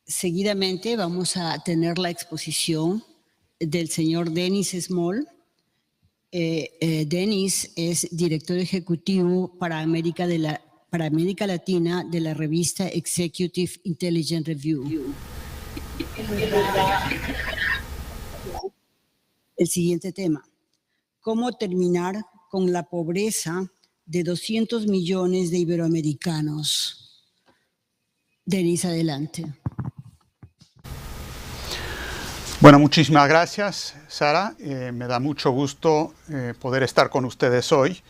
Seguidamente vamos a tener la exposición del señor Dennis Small. Dennis es director ejecutivo para América Latina de la revista Executive Intelligence Review. El siguiente tema: ¿cómo terminar con la pobreza de 200 millones de iberoamericanos? Dennis, adelante. Bueno, muchísimas gracias, Sara. Me da mucho gusto poder estar con ustedes hoy.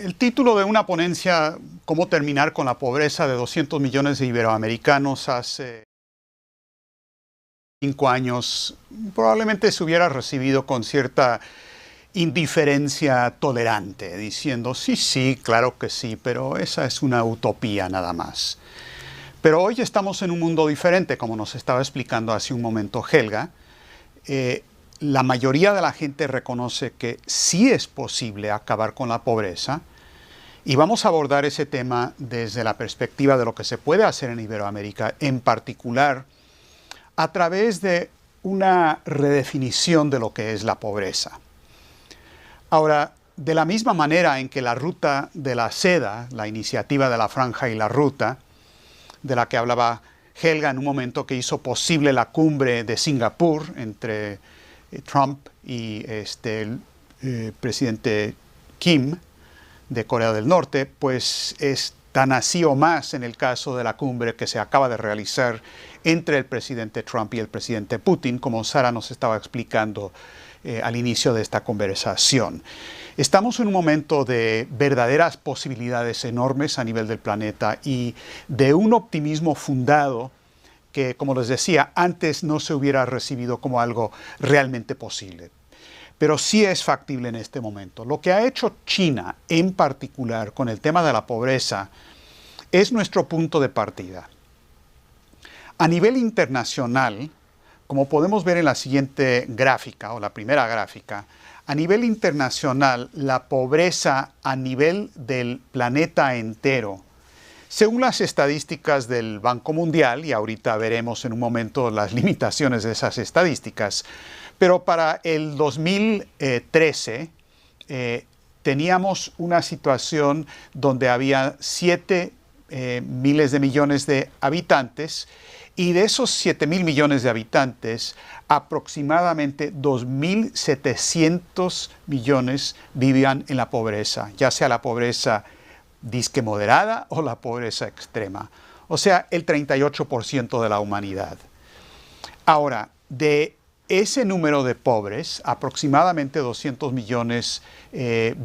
El título de una ponencia, ¿cómo terminar con la pobreza de 200 millones de iberoamericanos?, hace 5 años probablemente se hubiera recibido con cierta indiferencia tolerante, diciendo sí, claro que sí, pero esa es una utopía nada más. Pero hoy estamos en un mundo diferente, como nos estaba explicando hace un momento Helga. La mayoría de la gente reconoce que sí es posible acabar con la pobreza, y vamos a abordar ese tema desde la perspectiva de lo que se puede hacer en Iberoamérica, en particular a través de una redefinición de lo que es la pobreza. Ahora, de la misma manera en que la Ruta de la Seda, la iniciativa de la Franja y la Ruta, de la que hablaba Helga en un momento, que hizo posible la cumbre de Singapur entre Trump y el presidente Kim de Corea del Norte, pues es tan así o más en el caso de la cumbre que se acaba de realizar entre el presidente Trump y el presidente Putin, como Sara nos estaba explicando al inicio de esta conversación. Estamos en un momento de verdaderas posibilidades enormes a nivel del planeta y de un optimismo fundado que, como les decía, antes no se hubiera recibido como algo realmente posible. Pero sí es factible en este momento. Lo que ha hecho China, en particular, con el tema de la pobreza, es nuestro punto de partida. A nivel internacional, como podemos ver en la siguiente gráfica, o la primera gráfica, a nivel internacional, la pobreza a nivel del planeta entero, según las estadísticas del Banco Mundial, y ahorita veremos en un momento las limitaciones de esas estadísticas, pero para el 2013 teníamos una situación donde había 7 miles de millones de habitantes, y de esos 7.000 millones de habitantes, aproximadamente 2.700 millones vivían en la pobreza, ya sea la pobreza disque moderada o la pobreza extrema. O sea, el 38% de la humanidad. Ahora, de ese número de pobres, aproximadamente 200 millones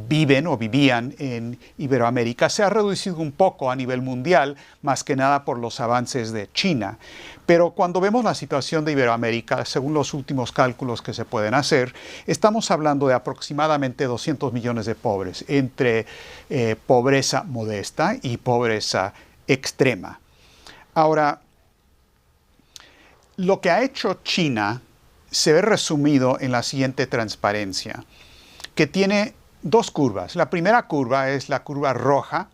viven o vivían en Iberoamérica. Se ha reducido un poco a nivel mundial, más que nada por los avances de China. Pero cuando vemos la situación de Iberoamérica, según los últimos cálculos que se pueden hacer, estamos hablando de aproximadamente 200 millones de pobres, entre pobreza modesta y pobreza extrema. Ahora, lo que ha hecho China se ve resumido en la siguiente transparencia, que tiene 2 curvas. La primera curva es la curva roja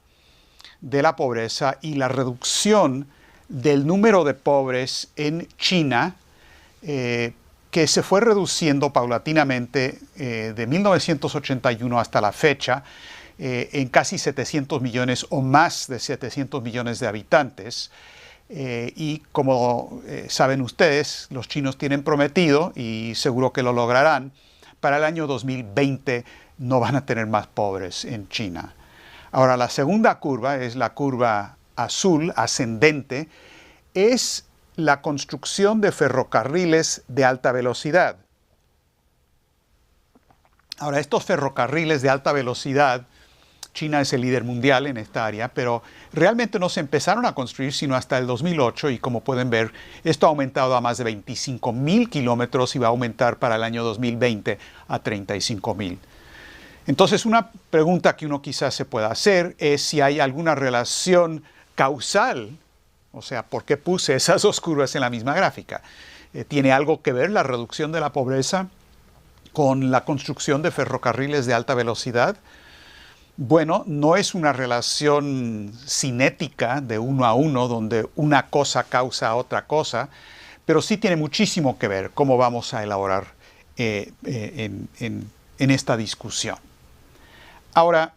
de la pobreza y la reducción del número de pobres en China, que se fue reduciendo paulatinamente de 1981 hasta la fecha, en casi 700 millones o más de 700 millones de habitantes. Y como saben ustedes, los chinos tienen prometido, y seguro que lo lograrán, para el año 2020 no van a tener más pobres en China. Ahora, la segunda curva es la curva azul, ascendente, es la construcción de ferrocarriles de alta velocidad. Ahora, estos ferrocarriles de alta velocidad, China es el líder mundial en esta área, pero realmente no se empezaron a construir sino hasta el 2008, y como pueden ver, esto ha aumentado a más de 25.000 kilómetros y va a aumentar para el año 2020 a 35.000. Entonces, una pregunta que uno quizás se pueda hacer es si hay alguna relación causal, o sea, ¿por qué puse esas 2 curvas en la misma gráfica? ¿Tiene algo que ver la reducción de la pobreza con la construcción de ferrocarriles de alta velocidad? Bueno, no es una relación cinética de uno a uno, donde una cosa causa otra cosa, pero sí tiene muchísimo que ver cómo vamos a elaborar en esta discusión. Ahora,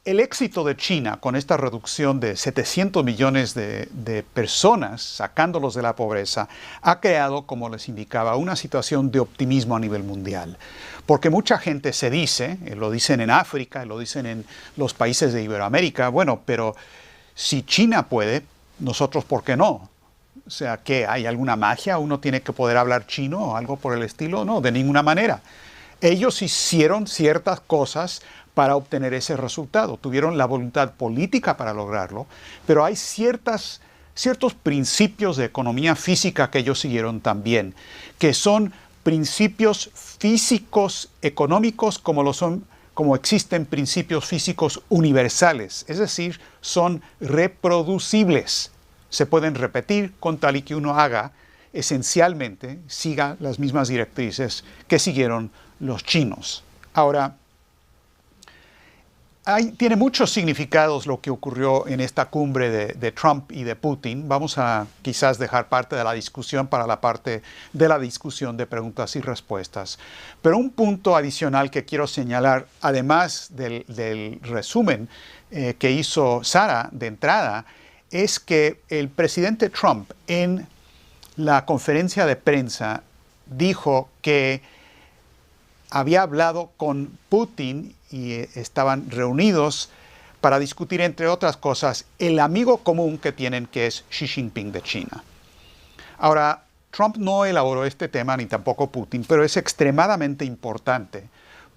el éxito de China con esta reducción de 700 millones de personas, sacándolos de la pobreza, ha creado, como les indicaba, una situación de optimismo a nivel mundial. Porque mucha gente se dice, lo dicen en África, lo dicen en los países de Iberoamérica, bueno, pero si China puede, nosotros ¿por qué no? O sea, ¿qué? ¿Hay alguna magia? ¿Uno tiene que poder hablar chino o algo por el estilo? No, de ninguna manera. Ellos hicieron ciertas cosas para obtener ese resultado. Tuvieron la voluntad política para lograrlo, pero hay ciertos principios de economía física que ellos siguieron también, que son principios físicos económicos como existen principios físicos universales, es decir, son reproducibles. Se pueden repetir con tal y que uno haga, esencialmente, siga las mismas directrices que siguieron los chinos. Ahora, tiene muchos significados lo que ocurrió en esta cumbre de Trump y de Putin. Vamos a quizás dejar parte de la discusión para la parte de la discusión de preguntas y respuestas. Pero un punto adicional que quiero señalar, además del resumen que hizo Sara de entrada, es que el presidente Trump en la conferencia de prensa dijo que había hablado con Putin y estaban reunidos para discutir, entre otras cosas, el amigo común que tienen, que es Xi Jinping de China. Ahora, Trump no elaboró este tema, ni tampoco Putin, pero es extremadamente importante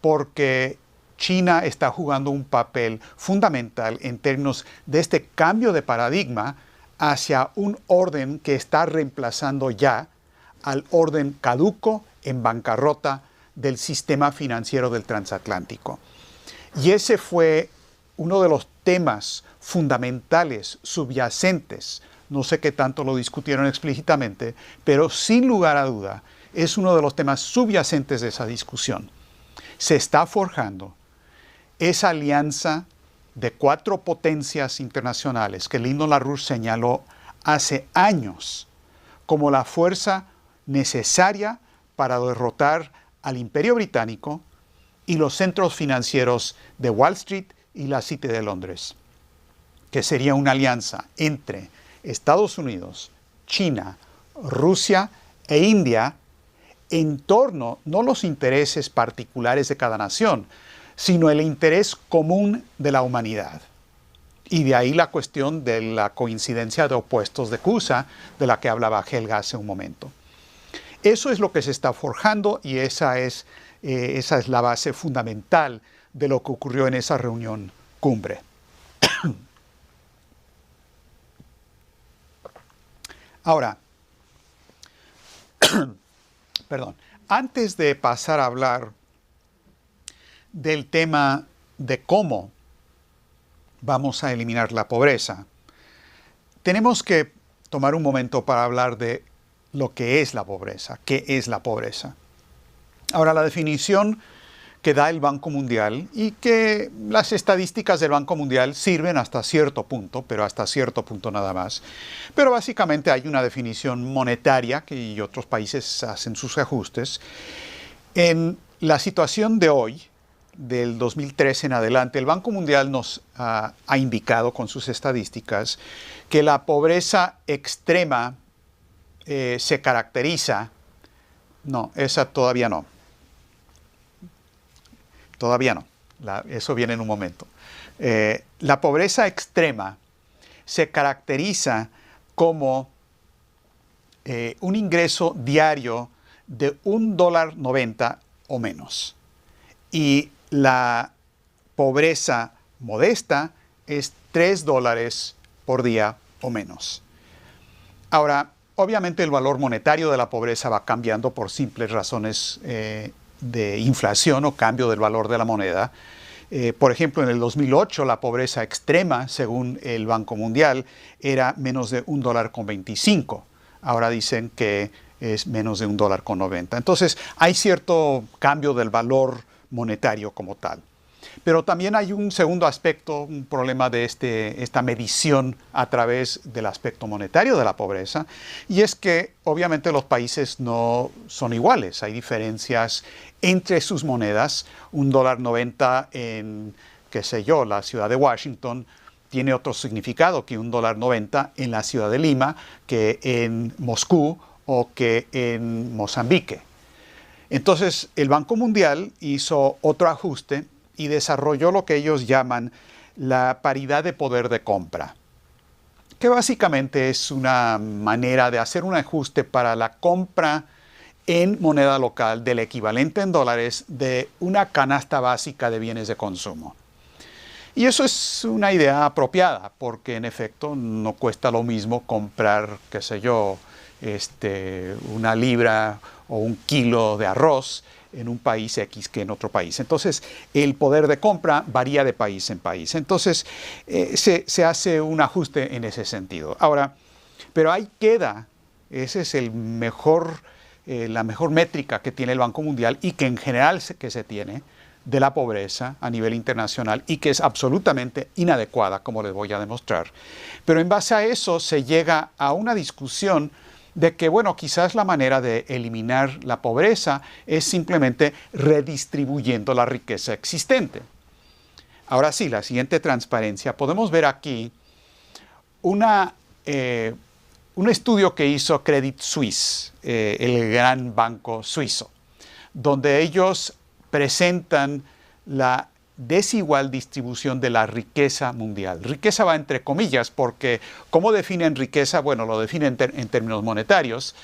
porque China está jugando un papel fundamental en términos de este cambio de paradigma hacia un orden que está reemplazando ya al orden caduco, en bancarrota, del sistema financiero del transatlántico. Y ese fue uno de los temas fundamentales, subyacentes, no sé qué tanto lo discutieron explícitamente, pero sin lugar a duda es uno de los temas subyacentes de esa discusión. Se está forjando esa alianza de 4 potencias internacionales que Lyndon LaRouche señaló hace años como la fuerza necesaria para derrotar al Imperio Británico y los centros financieros de Wall Street y la City de Londres, que sería una alianza entre Estados Unidos, China, Rusia e India en torno no los intereses particulares de cada nación, sino el interés común de la humanidad. Y de ahí la cuestión de la coincidencia de opuestos de Cusa, de la que hablaba Helga hace un momento. Eso es lo que se está forjando y esa es la base fundamental de lo que ocurrió en esa reunión cumbre. Ahora, perdón, antes de pasar a hablar del tema de cómo vamos a eliminar la pobreza, tenemos que tomar un momento para hablar de lo que es la pobreza. ¿Qué es la pobreza? Ahora, la definición que da el Banco Mundial y que las estadísticas del Banco Mundial sirven hasta cierto punto, pero hasta cierto punto nada más. Pero básicamente hay una definición monetaria y otros países hacen sus ajustes. En la situación de hoy, del 2013 en adelante, el Banco Mundial nos ha indicado con sus estadísticas que la pobreza extrema se caracteriza. No, esa todavía no. Todavía no. Eso viene en un momento. La pobreza extrema se caracteriza como un ingreso diario de $1.90 o menos. Y la pobreza modesta es $3 por día o menos. Ahora, obviamente el valor monetario de la pobreza va cambiando por simples razones de inflación o cambio del valor de la moneda. Por ejemplo, en el 2008 la pobreza extrema, según el Banco Mundial, era menos de $1.25. Ahora dicen que es menos de $1.90. Entonces, hay cierto cambio del valor monetario como tal. Pero también hay un segundo aspecto, un problema de esta medición a través del aspecto monetario de la pobreza, y es que obviamente los países no son iguales. Hay diferencias entre sus monedas. $1.90 en, qué sé yo, la ciudad de Washington tiene otro significado que $1.90 en la ciudad de Lima, que en Moscú o que en Mozambique. Entonces, el Banco Mundial hizo otro ajuste y desarrolló lo que ellos llaman la paridad de poder de compra, que básicamente es una manera de hacer un ajuste para la compra en moneda local del equivalente en dólares de una canasta básica de bienes de consumo. Y eso es una idea apropiada, porque en efecto no cuesta lo mismo comprar, qué sé yo, una libra o un kilo de arroz en un país X que en otro país. Entonces, el poder de compra varía de país en país. Entonces, se hace un ajuste en ese sentido. Ahora, pero ahí queda, ese es la mejor métrica que tiene el Banco Mundial y que en general que se tiene de la pobreza a nivel internacional y que es absolutamente inadecuada, como les voy a demostrar. Pero en base a eso se llega a una discusión de que, bueno, quizás la manera de eliminar la pobreza es simplemente redistribuyendo la riqueza existente. Ahora sí, la siguiente transparencia. Podemos ver aquí un estudio que hizo Credit Suisse, el gran banco suizo, donde ellos presentan la desigual distribución de la riqueza mundial. Riqueza va entre comillas porque ¿cómo definen riqueza? Bueno, lo definen en términos monetarios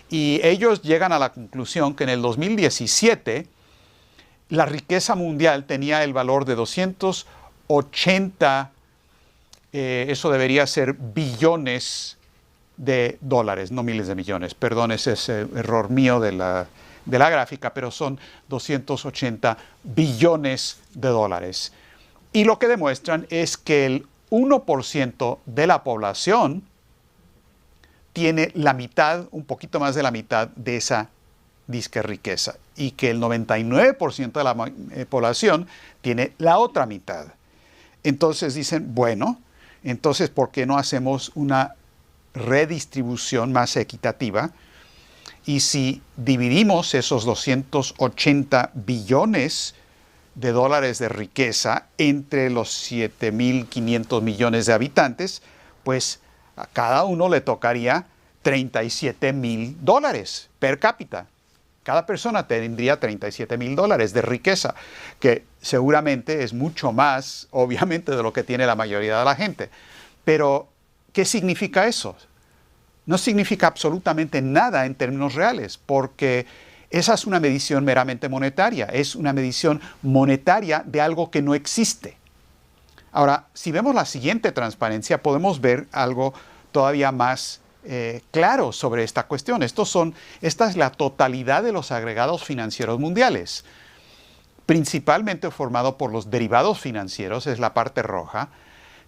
y ellos llegan a la conclusión que en el 2017 la riqueza mundial tenía el valor de 280, eso debería ser billones de dólares, no miles de millones. Perdón, ese es error mío de la gráfica, pero son 280 billones de dólares. Y lo que demuestran es que el 1% de la población tiene la mitad, un poquito más de la mitad de esa disque riqueza, y que el 99% de la población tiene la otra mitad. Entonces dicen, bueno, entonces ¿por qué no hacemos una redistribución más equitativa? Y si dividimos esos 280 billones de dólares de riqueza entre los 7.500 millones de habitantes, pues a cada uno le tocaría $37,000 per cápita. Cada persona tendría $37,000 de riqueza, que seguramente es mucho más, obviamente, de lo que tiene la mayoría de la gente. Pero, ¿qué significa eso? No significa absolutamente nada en términos reales, porque esa es una medición meramente monetaria, es una medición monetaria de algo que no existe. Ahora, si vemos la siguiente transparencia, podemos ver algo todavía más claro sobre esta cuestión. Esta es la totalidad de los agregados financieros mundiales, principalmente formado por los derivados financieros, es la parte roja,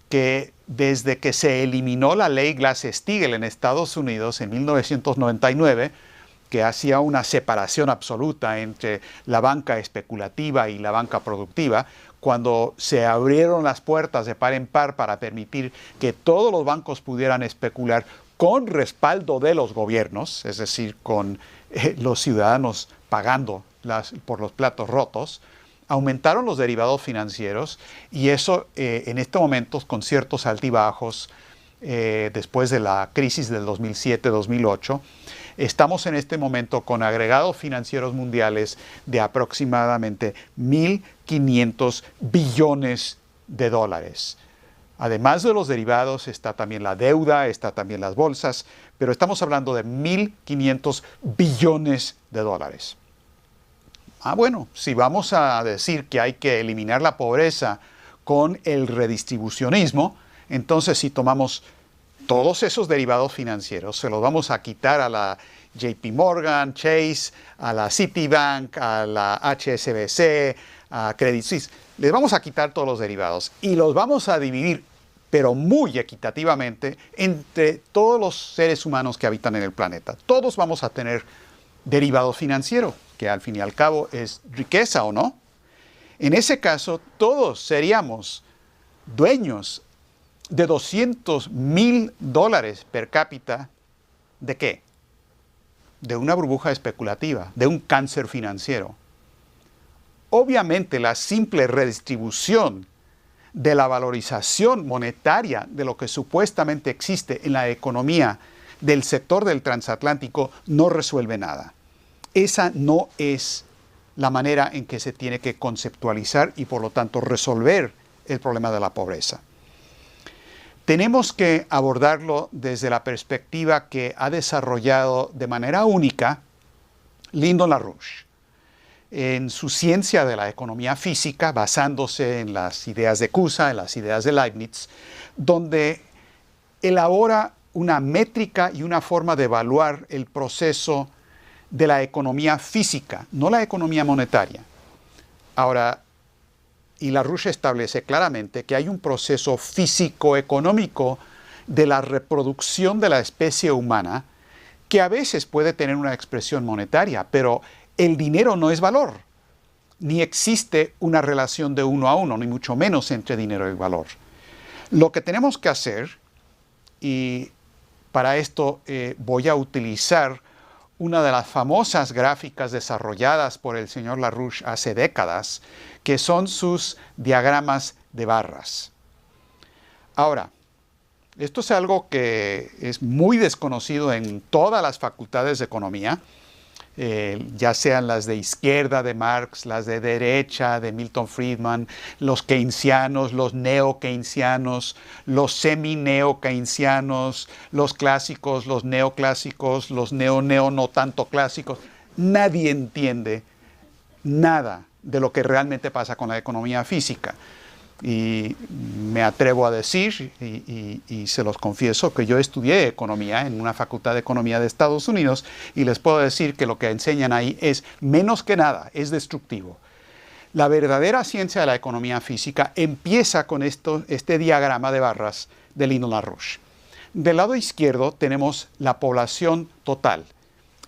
que desde que se eliminó la ley Glass-Steagall en Estados Unidos en 1999, que hacía una separación absoluta entre la banca especulativa y la banca productiva, cuando se abrieron las puertas de par en par para permitir que todos los bancos pudieran especular con respaldo de los gobiernos, es decir, con los ciudadanos pagando por los platos rotos, aumentaron los derivados financieros y eso en este momento con ciertos altibajos después de la crisis del 2007-2008, estamos en este momento con agregados financieros mundiales de aproximadamente 1.500 billones de dólares. Además de los derivados está también la deuda, está también las bolsas, pero estamos hablando de 1.500 billones de dólares. Bueno, si vamos a decir que hay que eliminar la pobreza con el redistribucionismo, entonces si tomamos todos esos derivados financieros, se los vamos a quitar a la JP Morgan, Chase, a la Citibank, a la HSBC, a Credit Suisse, les vamos a quitar todos los derivados y los vamos a dividir, pero muy equitativamente, entre todos los seres humanos que habitan en el planeta. Todos vamos a tener derivados financieros, que al fin y al cabo es riqueza, ¿o no? En ese caso, todos seríamos dueños de $200,000 per cápita. ¿De qué? De una burbuja especulativa, de un cáncer financiero. Obviamente, la simple redistribución de la valorización monetaria de lo que supuestamente existe en la economía del sector del transatlántico no resuelve nada. Esa no es la manera en que se tiene que conceptualizar y por lo tanto resolver el problema de la pobreza. Tenemos que abordarlo desde la perspectiva que ha desarrollado de manera única Lyndon LaRouche en su ciencia de la economía física, basándose en las ideas de Cusa, en las ideas de Leibniz, donde elabora una métrica y una forma de evaluar el proceso de la economía física, no la economía monetaria. Ahora, y LaRouche establece claramente que hay un proceso físico-económico de la reproducción de la especie humana que a veces puede tener una expresión monetaria, pero el dinero no es valor, ni existe una relación de 1 a 1, ni mucho menos entre dinero y valor. Lo que tenemos que hacer, y para esto voy a utilizar una de las famosas gráficas desarrolladas por el señor LaRouche hace décadas, que son sus diagramas de barras. Ahora, esto es algo que es muy desconocido en todas las facultades de economía, ya sean las de izquierda de Marx, las de derecha de Milton Friedman, los keynesianos, los neo-keynesianos, los semi-neo-keynesianos, los clásicos, los neoclásicos, los no tanto clásicos. Nadie entiende nada de lo que realmente pasa con la economía física. Y me atrevo a decir, y se los confieso, que yo estudié economía en una facultad de economía de Estados Unidos y les puedo decir que lo que enseñan ahí es menos que nada, es destructivo. La verdadera ciencia de la economía física empieza con este diagrama de barras de Lyndon LaRouche. Del lado izquierdo tenemos la población total,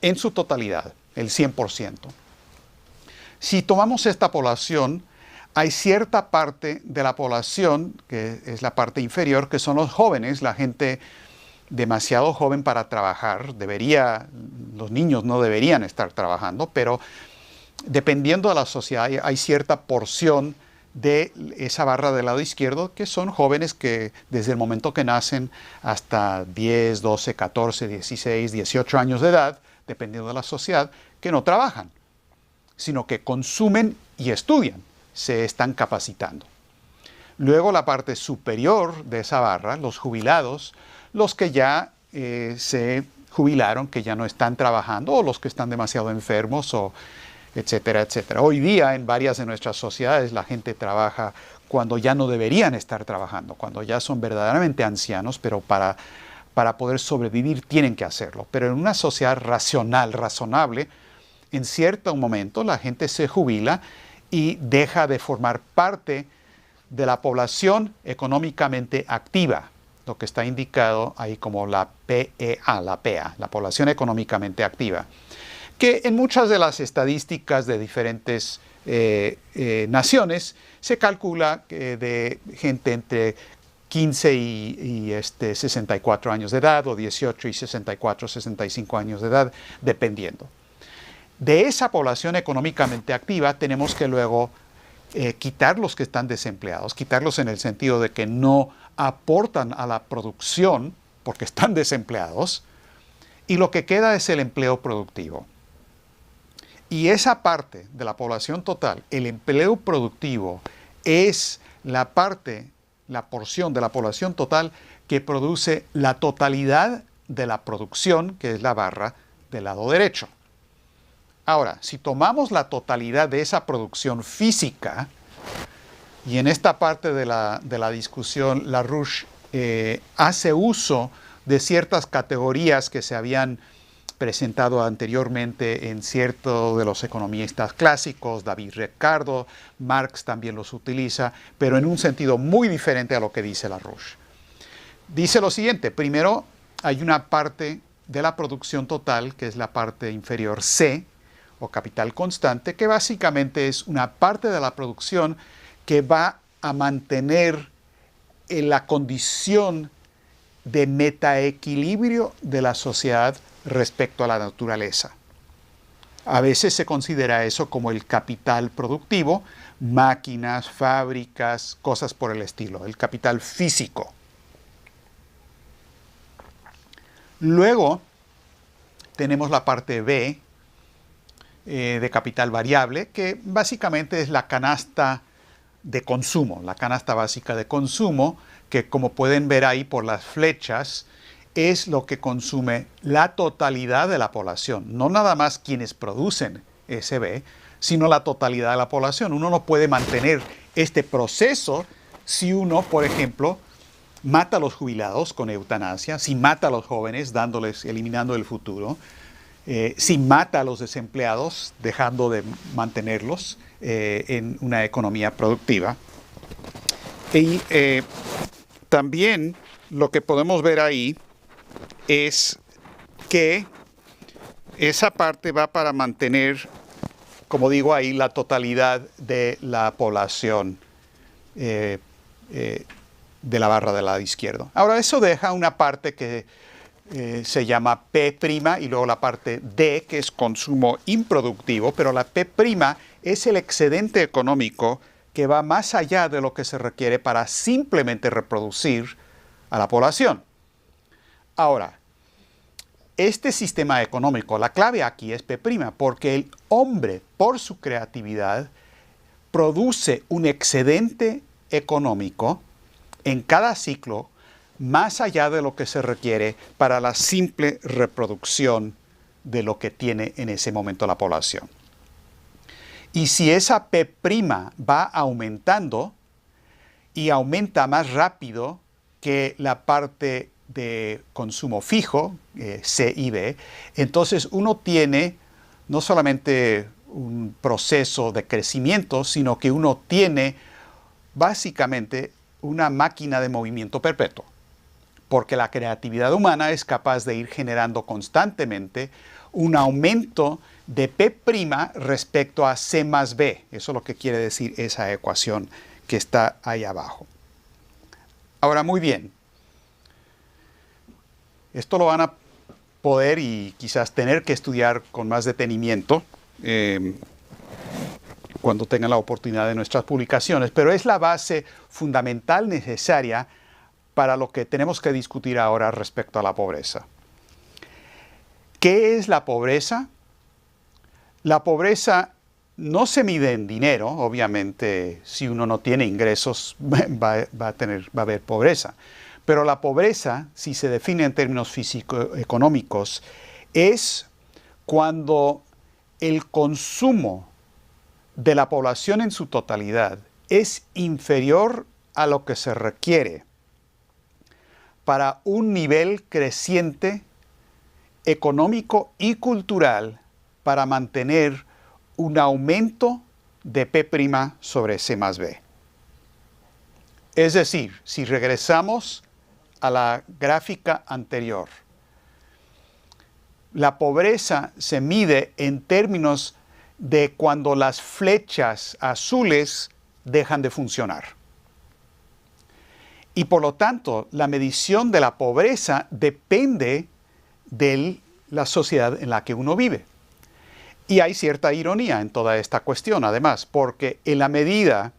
en su totalidad, el 100%. Si tomamos esta población, hay cierta parte de la población, que es la parte inferior, que son los jóvenes, la gente demasiado joven para trabajar. Los niños no deberían estar trabajando, pero dependiendo de la sociedad hay cierta porción de esa barra del lado izquierdo que son jóvenes que desde el momento que nacen hasta 10, 12, 14, 16, 18 años de edad, dependiendo de la sociedad, que no trabajan, sino que consumen y estudian. Se están capacitando. Luego la parte superior de esa barra, los jubilados, los que ya se jubilaron, que ya no están trabajando, o los que están demasiado enfermos, o etcétera, etcétera. Hoy día en varias de nuestras sociedades la gente trabaja cuando ya no deberían estar trabajando, cuando ya son verdaderamente ancianos, pero para poder sobrevivir tienen que hacerlo. Pero en una sociedad racional, razonable, en cierto momento la gente se jubila y deja de formar parte de la población económicamente activa, lo que está indicado ahí como la PEA, la población económicamente activa, que en muchas de las estadísticas de diferentes naciones se calcula de gente entre 15 y 64 años de edad, o 18 y 64, 65 años de edad, dependiendo. De esa población económicamente activa tenemos que luego quitar los que están desempleados, quitarlos en el sentido de que no aportan a la producción porque están desempleados, y lo que queda es el empleo productivo. Y esa parte de la población total, el empleo productivo, es la porción de la población total que produce la totalidad de la producción, que es la barra del lado derecho. Ahora, si tomamos la totalidad de esa producción física, y en esta parte de la discusión LaRouche hace uso de ciertas categorías que se habían presentado anteriormente en ciertos de los economistas clásicos, David Ricardo, Marx también los utiliza, pero en un sentido muy diferente a lo que dice LaRouche. Dice lo siguiente: primero hay una parte de la producción total, que es la parte inferior C, o capital constante, que básicamente es una parte de la producción que va a mantener la condición de metaequilibrio de la sociedad respecto a la naturaleza. A veces se considera eso como el capital productivo, máquinas, fábricas, cosas por el estilo, el capital físico. Luego tenemos la parte B de capital variable, que básicamente es la canasta de consumo, la canasta básica de consumo, que como pueden ver ahí por las flechas, es lo que consume la totalidad de la población, no nada más quienes producen ese B, sino la totalidad de la población. Uno no puede mantener este proceso si uno, por ejemplo, mata a los jubilados con eutanasia, si mata a los jóvenes eliminando el futuro, si mata a los desempleados dejando de mantenerlos en una economía productiva. Y también lo que podemos ver ahí es que esa parte va para mantener, como digo ahí, la totalidad de la población de la barra del lado izquierdo. Ahora, eso deja una parte que se llama P' y luego la parte D, que es consumo improductivo, pero la P' es el excedente económico que va más allá de lo que se requiere para simplemente reproducir a la población. Ahora, este sistema económico, la clave aquí es P', porque el hombre, por su creatividad, produce un excedente económico en cada ciclo más allá de lo que se requiere para la simple reproducción de lo que tiene en ese momento la población. Y si esa P' va aumentando y aumenta más rápido que la parte de consumo fijo, C y B, entonces uno tiene no solamente un proceso de crecimiento, sino que uno tiene básicamente una máquina de movimiento perpetuo, porque la creatividad humana es capaz de ir generando constantemente un aumento de P' respecto a C más B. Eso es lo que quiere decir esa ecuación que está ahí abajo. Ahora, muy bien. Esto lo van a poder y quizás tener que estudiar con más detenimiento cuando tengan la oportunidad de nuestras publicaciones, pero es la base fundamental necesaria para lo que tenemos que discutir ahora respecto a la pobreza. ¿Qué es la pobreza? La pobreza no se mide en dinero, obviamente si uno no tiene ingresos va a haber pobreza. Pero la pobreza, si se define en términos físico-económicos, es cuando el consumo de la población en su totalidad es inferior a lo que se requiere para un nivel creciente económico y cultural para mantener un aumento de P' sobre C más B. Es decir, si regresamos a la gráfica anterior, la pobreza se mide en términos de cuando las flechas azules dejan de funcionar. Y por lo tanto, la medición de la pobreza depende de la sociedad en la que uno vive. Y hay cierta ironía en toda esta cuestión, además, porque en la medida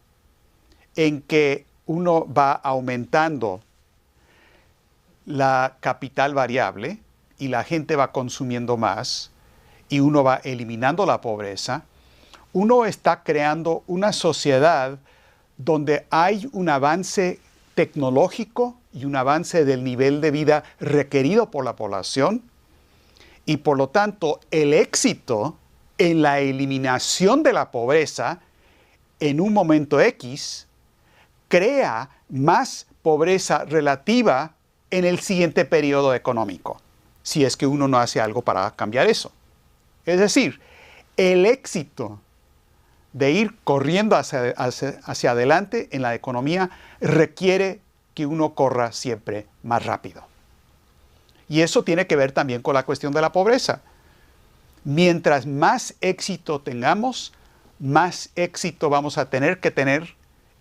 en que uno va aumentando la capital variable y la gente va consumiendo más y uno va eliminando la pobreza, uno está creando una sociedad donde hay un avance tecnológico y un avance del nivel de vida requerido por la población y por lo tanto el éxito en la eliminación de la pobreza en un momento X crea más pobreza relativa en el siguiente periodo económico, si es que uno no hace algo para cambiar eso. Es decir, el éxito de ir corriendo hacia adelante en la economía requiere que uno corra siempre más rápido. Y eso tiene que ver también con la cuestión de la pobreza. Mientras más éxito tengamos, más éxito vamos a tener que tener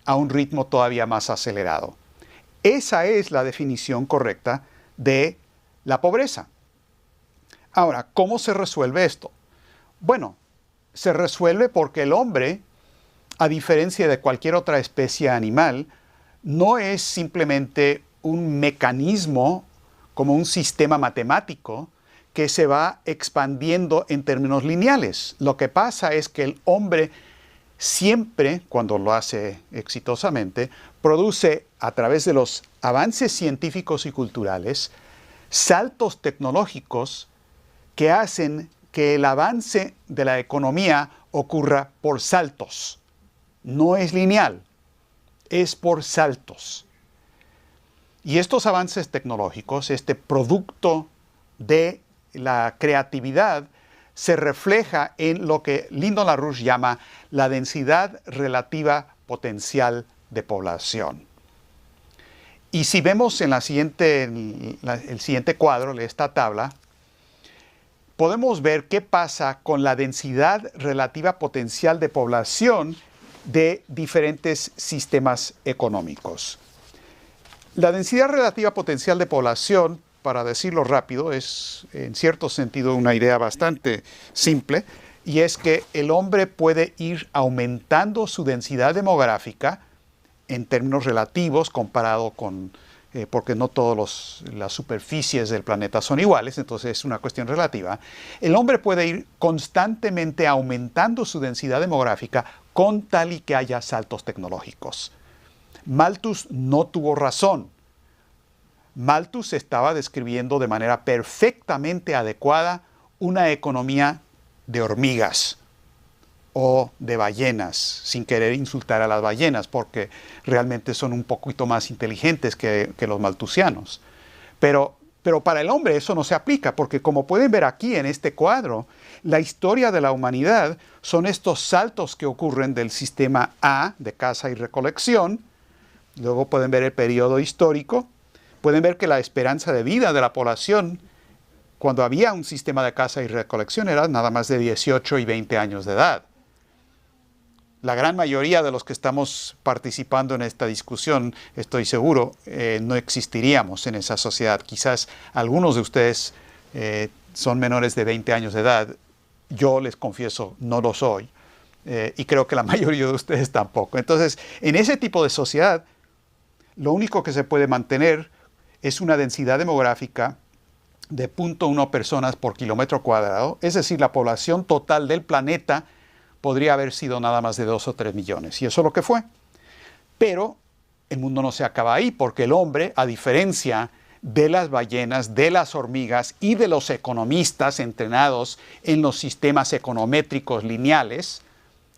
a un ritmo todavía más acelerado. Esa es la definición correcta de la pobreza. Ahora, ¿cómo se resuelve esto? Bueno, se resuelve porque el hombre, a diferencia de cualquier otra especie animal, no es simplemente un mecanismo como un sistema matemático que se va expandiendo en términos lineales. Lo que pasa es que el hombre siempre, cuando lo hace exitosamente, produce a través de los avances científicos y culturales saltos tecnológicos que hacen que el avance de la economía ocurra por saltos. No es lineal, es por saltos. Y estos avances tecnológicos, este producto de la creatividad, se refleja en lo que Lyndon LaRouche llama la densidad relativa potencial de población. Y si vemos en el siguiente cuadro de esta tabla, podemos ver qué pasa con la densidad relativa potencial de población de diferentes sistemas económicos. La densidad relativa potencial de población, para decirlo rápido, es en cierto sentido una idea bastante simple, y es que el hombre puede ir aumentando su densidad demográfica en términos relativos comparado con, porque no todas las superficies del planeta son iguales, entonces es una cuestión relativa. El hombre puede ir constantemente aumentando su densidad demográfica con tal y que haya saltos tecnológicos. Malthus no tuvo razón. Malthus estaba describiendo de manera perfectamente adecuada una economía de hormigas o de ballenas, sin querer insultar a las ballenas, porque realmente son un poquito más inteligentes que los malthusianos. Pero para el hombre eso no se aplica, porque como pueden ver aquí en este cuadro, la historia de la humanidad son estos saltos que ocurren del sistema A, de caza y recolección. Luego pueden ver el periodo histórico. Pueden ver que la esperanza de vida de la población, cuando había un sistema de caza y recolección, era nada más de 18 y 20 años de edad. La gran mayoría de los que estamos participando en esta discusión, estoy seguro, no existiríamos en esa sociedad. Quizás algunos de ustedes son menores de 20 años de edad. Yo les confieso, no lo soy. Y creo que la mayoría de ustedes tampoco. Entonces, en ese tipo de sociedad, lo único que se puede mantener es una densidad demográfica de 0.1 personas por kilómetro cuadrado. Es decir, la población total del planeta podría haber sido nada más de 2 o 3 millones. Y eso es lo que fue. Pero el mundo no se acaba ahí, porque el hombre, a diferencia de las ballenas, de las hormigas y de los economistas entrenados en los sistemas econométricos lineales,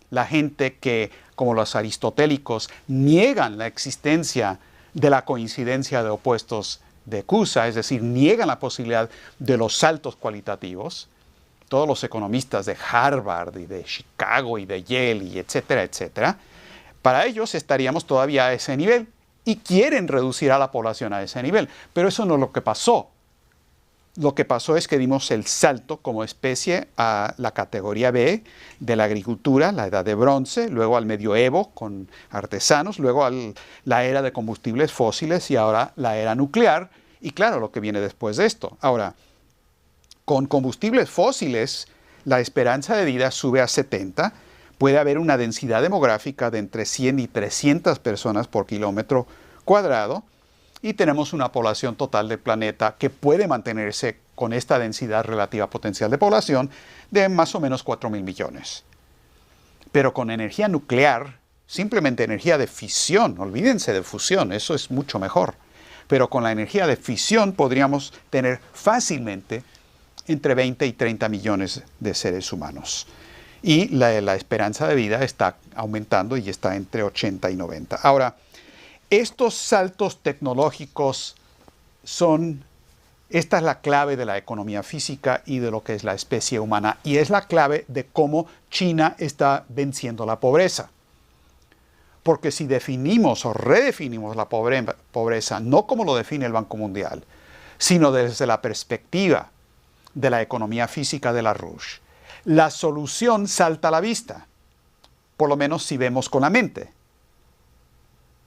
la gente que, como los aristotélicos, niegan la existencia de la coincidencia de opuestos de Cusa, es decir, niegan la posibilidad de los saltos cualitativos. Todos los economistas de Harvard y de Chicago y de Yale y etcétera, etcétera, para ellos estaríamos todavía a ese nivel y quieren reducir a la población a ese nivel. Pero eso no es lo que pasó. Lo que pasó es que dimos el salto como especie a la categoría B de la agricultura, la edad de bronce, luego al medioevo con artesanos, luego a la era de combustibles fósiles y ahora la era nuclear. Y claro, lo que viene después de esto. Ahora, con combustibles fósiles, la esperanza de vida sube a 70. Puede haber una densidad demográfica de entre 100 y 300 personas por kilómetro cuadrado. Y tenemos una población total del planeta que puede mantenerse con esta densidad relativa potencial de población de más o menos 4.000 millones. Pero con energía nuclear, simplemente energía de fisión, olvídense de fusión, eso es mucho mejor. Pero con la energía de fisión podríamos tener fácilmente entre 20 y 30 millones de seres humanos. Y la esperanza de vida está aumentando y está entre 80 y 90. Ahora, estos saltos tecnológicos esta es la clave de la economía física y de lo que es la especie humana, y es la clave de cómo China está venciendo la pobreza. Porque si definimos o redefinimos la pobreza, no como lo define el Banco Mundial, sino desde la perspectiva de la economía física de LaRouche, la solución salta a la vista, por lo menos si vemos con la mente,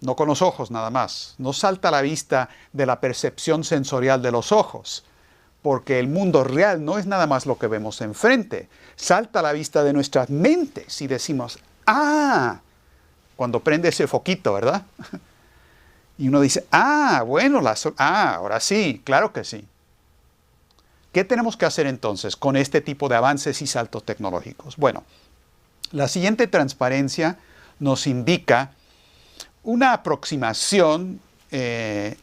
no con los ojos nada más. No salta a la vista de la percepción sensorial de los ojos, porque el mundo real no es nada más lo que vemos enfrente. Salta a la vista de nuestras mentes y decimos, ¡ah! Cuando prende ese foquito, ¿verdad? Y uno dice, ¡ah! Bueno, ahora sí, claro que sí. ¿Qué tenemos que hacer entonces con este tipo de avances y saltos tecnológicos? Bueno, la siguiente transparencia nos indica una aproximación de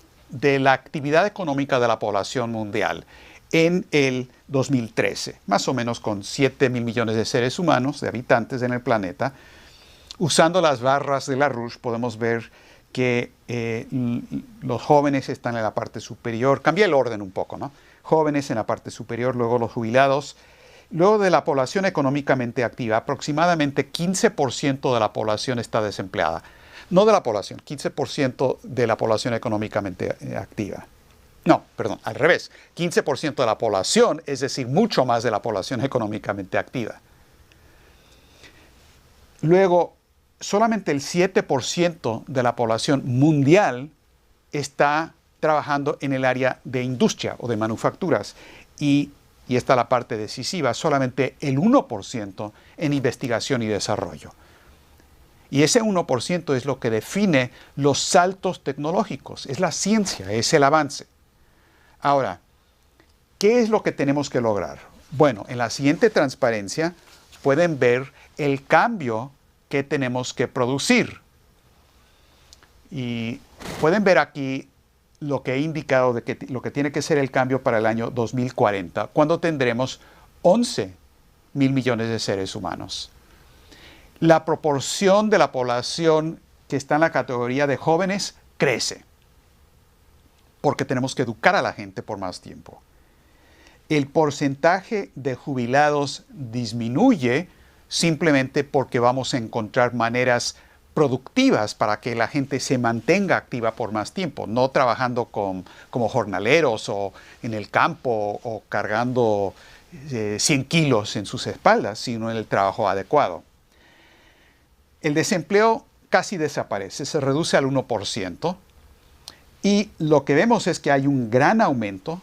la actividad económica de la población mundial en el 2013, más o menos con 7.000 millones de seres humanos, de habitantes en el planeta. Usando las barras de LaRouche podemos ver que los jóvenes están en la parte superior. Cambié el orden un poco, ¿no? Jóvenes en la parte superior, luego los jubilados. Luego de la población económicamente activa, aproximadamente 15% de la población está desempleada. No de la población, 15% de la población económicamente activa. No, perdón, al revés. 15% de la población, es decir, mucho más de la población económicamente activa. Luego, solamente el 7% de la población mundial está trabajando en el área de industria o de manufacturas. Y esta es la parte decisiva, solamente el 1% en investigación y desarrollo. Y ese 1% es lo que define los saltos tecnológicos, es la ciencia, es el avance. Ahora, ¿qué es lo que tenemos que lograr? Bueno, en la siguiente transparencia pueden ver el cambio que tenemos que producir. Y pueden ver aquí lo que he indicado de que lo que tiene que ser el cambio para el año 2040, cuando tendremos 11.000 millones de seres humanos. La proporción de la población que está en la categoría de jóvenes crece, porque tenemos que educar a la gente por más tiempo. El porcentaje de jubilados disminuye simplemente porque vamos a encontrar maneras productivas para que la gente se mantenga activa por más tiempo, no trabajando como jornaleros o en el campo o cargando 100 kilos en sus espaldas, sino en el trabajo adecuado. El desempleo casi desaparece, se reduce al 1%, y lo que vemos es que hay un gran aumento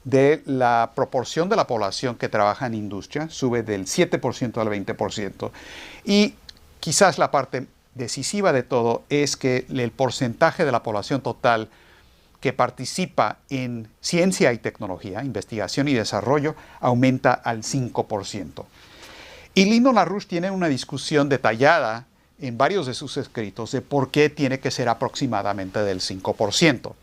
de la proporción de la población que trabaja en industria, sube del 7% al 20%, y quizás la parte decisiva de todo es que el porcentaje de la población total que participa en ciencia y tecnología, investigación y desarrollo, aumenta al 5%. Y Lyndon LaRouche tiene una discusión detallada en varios de sus escritos de por qué tiene que ser aproximadamente del 5%.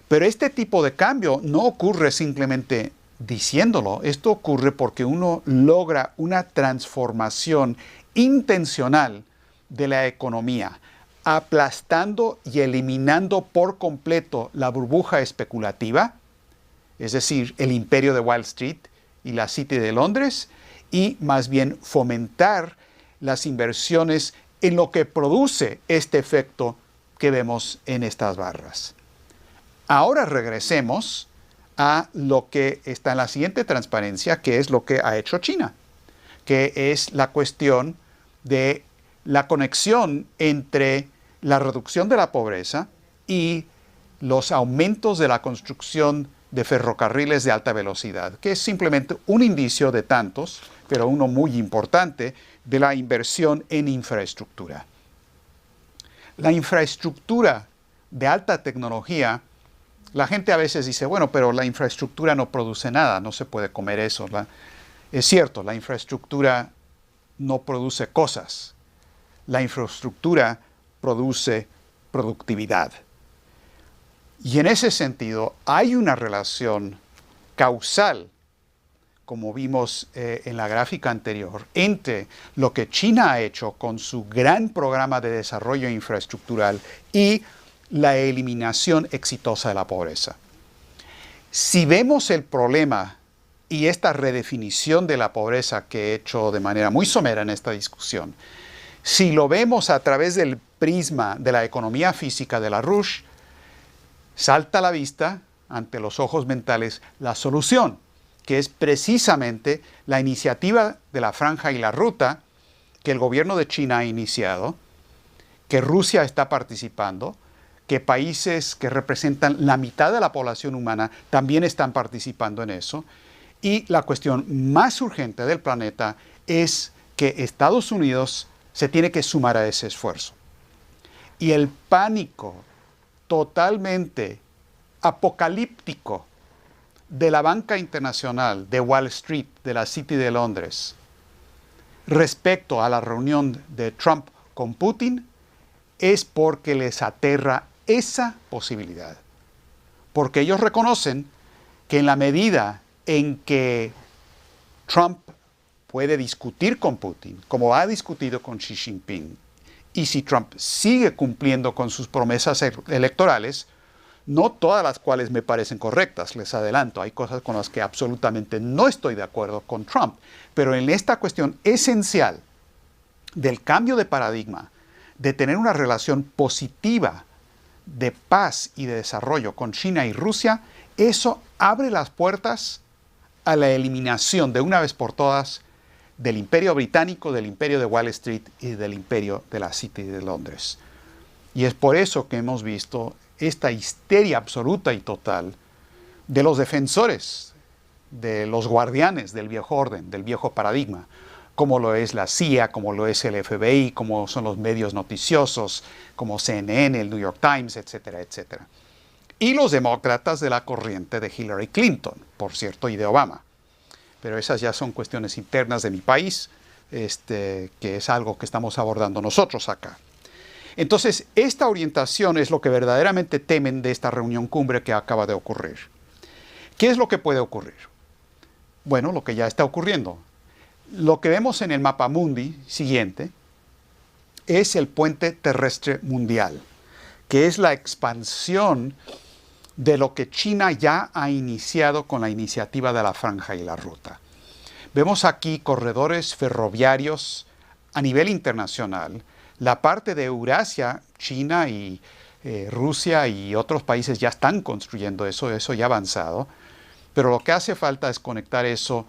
Pero este tipo de cambio no ocurre simplemente diciéndolo, esto ocurre porque uno logra una transformación intencional de la economía, aplastando y eliminando por completo la burbuja especulativa, es decir, el imperio de Wall Street y la City de Londres, y más bien fomentar las inversiones en lo que produce este efecto que vemos en estas barras. Ahora regresemos a lo que está en la siguiente transparencia, que es lo que ha hecho China, que es la cuestión de la conexión entre la reducción de la pobreza y los aumentos de la construcción de ferrocarriles de alta velocidad, que es simplemente un indicio de tantos, pero uno muy importante, de la inversión en infraestructura. La infraestructura de alta tecnología, la gente a veces dice, bueno, pero la infraestructura no produce nada, no se puede comer eso. Es cierto, la infraestructura no produce cosas. La infraestructura produce productividad. Y en ese sentido hay una relación causal, como vimos en la gráfica anterior, entre lo que China ha hecho con su gran programa de desarrollo infraestructural y la eliminación exitosa de la pobreza. Si vemos el problema y esta redefinición de la pobreza que he hecho de manera muy somera en esta discusión, si lo vemos a través del prisma de la economía física de LaRouche, salta a la vista, ante los ojos mentales, la solución, que es precisamente la iniciativa de la Franja y la Ruta que el gobierno de China ha iniciado, que Rusia está participando, que países que representan la mitad de la población humana también están participando en eso. Y la cuestión más urgente del planeta es que Estados Unidos se tiene que sumar a ese esfuerzo. Y el pánico totalmente apocalíptico de la banca internacional, de Wall Street, de la City de Londres, respecto a la reunión de Trump con Putin, es porque les aterra esa posibilidad. Porque ellos reconocen que en la medida en que Trump puede discutir con Putin, como ha discutido con Xi Jinping, y si Trump sigue cumpliendo con sus promesas electorales, no todas las cuales me parecen correctas, les adelanto, hay cosas con las que absolutamente no estoy de acuerdo con Trump, pero en esta cuestión esencial del cambio de paradigma, de tener una relación positiva de paz y de desarrollo con China y Rusia, eso abre las puertas a la eliminación de una vez por todas del imperio británico, del imperio de Wall Street y del imperio de la City de Londres. Y es por eso que hemos visto esta histeria absoluta y total de los defensores, de los guardianes del viejo orden, del viejo paradigma, como lo es la CIA, como lo es el FBI, como son los medios noticiosos, como CNN, el New York Times, etcétera, etcétera. Y los demócratas de la corriente de Hillary Clinton, por cierto, y de Obama. Pero esas ya son cuestiones internas de mi país, que es algo que estamos abordando nosotros acá. Entonces, esta orientación es lo que verdaderamente temen de esta reunión cumbre que acaba de ocurrir. ¿Qué es lo que puede ocurrir? Bueno, lo que ya está ocurriendo. Lo que vemos en el mapa mundi siguiente es el puente terrestre mundial, que es la expansión de lo que China ya ha iniciado con la iniciativa de la Franja y la Ruta. Vemos aquí corredores ferroviarios a nivel internacional. La parte de Eurasia, China y Rusia y otros países ya están construyendo eso ya ha avanzado, pero lo que hace falta es conectar eso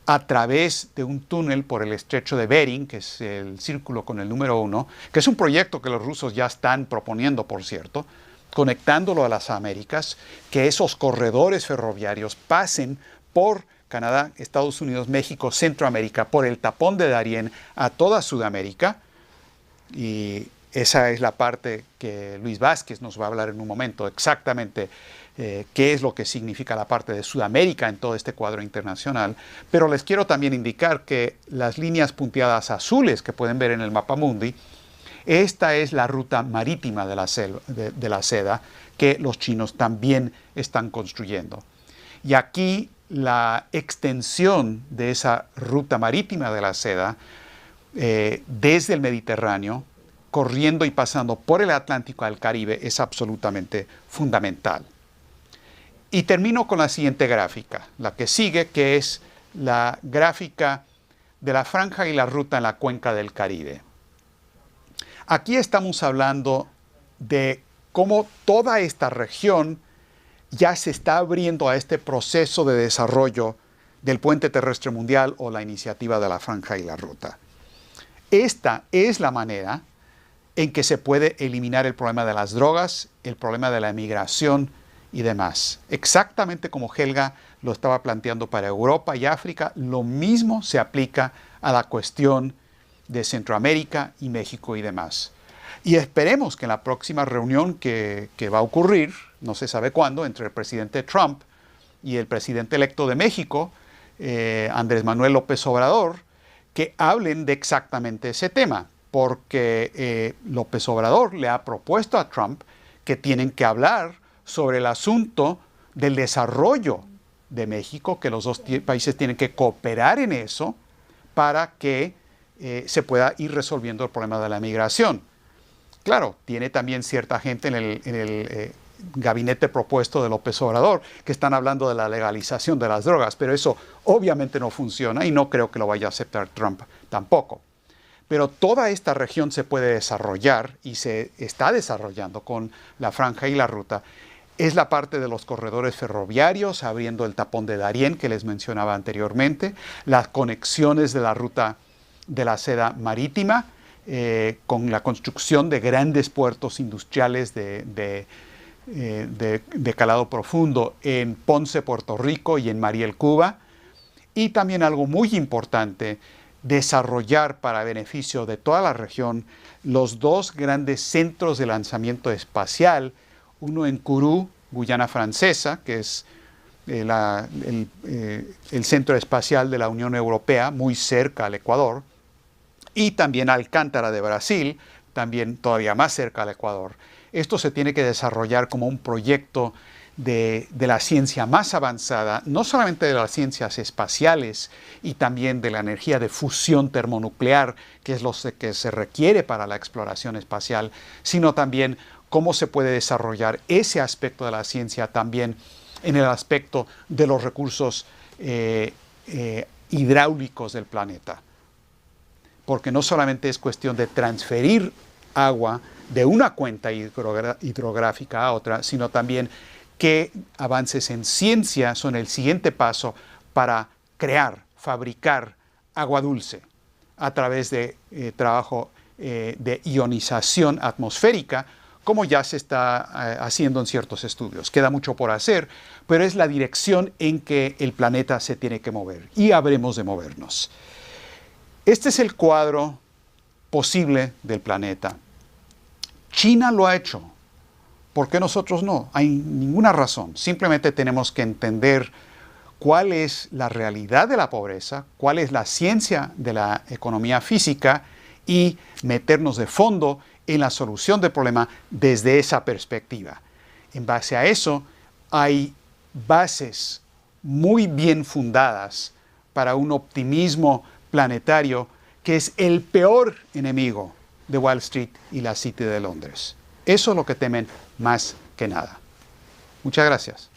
a través de un túnel por el estrecho de Bering, que es el círculo con el número 1, que es un proyecto que los rusos ya están proponiendo, por cierto, conectándolo a las Américas, que esos corredores ferroviarios pasen por Canadá, Estados Unidos, México, Centroamérica, por el tapón de Darién a toda Sudamérica. Y esa es la parte que Luis Vázquez nos va a hablar en un momento, exactamente qué es lo que significa la parte de Sudamérica en todo este cuadro internacional. Pero les quiero también indicar que las líneas punteadas azules que pueden ver en el mapa mundi, esta es la ruta marítima de la seda que los chinos también están construyendo. Y aquí la extensión de esa ruta marítima de la seda desde el Mediterráneo, corriendo y pasando por el Atlántico al Caribe, es absolutamente fundamental. Y termino con la siguiente gráfica, la que sigue, que es la gráfica de la Franja y la Ruta en la cuenca del Caribe. Aquí estamos hablando de cómo toda esta región ya se está abriendo a este proceso de desarrollo del puente terrestre mundial o la iniciativa de la Franja y la Ruta. Esta es la manera en que se puede eliminar el problema de las drogas, el problema de la migración y demás. Exactamente como Helga lo estaba planteando para Europa y África, lo mismo se aplica a la cuestión de Centroamérica y México y demás. Y esperemos que en la próxima reunión que va a ocurrir, no se sabe cuándo, entre el presidente Trump y el presidente electo de México, Andrés Manuel López Obrador, que hablen de exactamente ese tema, porque López Obrador le ha propuesto a Trump que tienen que hablar sobre el asunto del desarrollo de México, que los dos países tienen que cooperar en eso para que se pueda ir resolviendo el problema de la migración. Claro, tiene también cierta gente en el gabinete propuesto de López Obrador que están hablando de la legalización de las drogas, pero eso obviamente no funciona y no creo que lo vaya a aceptar Trump tampoco. Pero toda esta región se puede desarrollar y se está desarrollando con la Franja y la Ruta Es la parte de los corredores ferroviarios, abriendo el tapón de Darién que les mencionaba anteriormente, las conexiones de la ruta de la seda marítima, con la construcción de grandes puertos industriales de calado profundo en Ponce, Puerto Rico y en Mariel, Cuba. Y también algo muy importante, desarrollar para beneficio de toda la región los dos grandes centros de lanzamiento espacial, uno en Kourou, Guyana Francesa, que es el centro espacial de la Unión Europea, muy cerca al Ecuador, y también Alcántara de Brasil, también todavía más cerca al Ecuador. Esto se tiene que desarrollar como un proyecto de la ciencia más avanzada, no solamente de las ciencias espaciales y también de la energía de fusión termonuclear, que es lo que se requiere para la exploración espacial, sino también cómo se puede desarrollar ese aspecto de la ciencia también en el aspecto de los recursos hidráulicos del planeta. Porque no solamente es cuestión de transferir agua de una cuenca hidrográfica a otra, sino también qué avances en ciencia son el siguiente paso para crear, fabricar agua dulce a través de trabajo de ionización atmosférica, como ya se está haciendo en ciertos estudios. Queda mucho por hacer, pero es la dirección en que el planeta se tiene que mover y habremos de movernos. Este es el cuadro posible del planeta. China lo ha hecho. ¿Por qué nosotros no? Hay ninguna razón. Simplemente tenemos que entender cuál es la realidad de la pobreza, cuál es la ciencia de la economía física y meternos de fondo en la solución del problema desde esa perspectiva. En base a eso, hay bases muy bien fundadas para un optimismo planetario que es el peor enemigo de Wall Street y la City de Londres. Eso es lo que temen más que nada. Muchas gracias.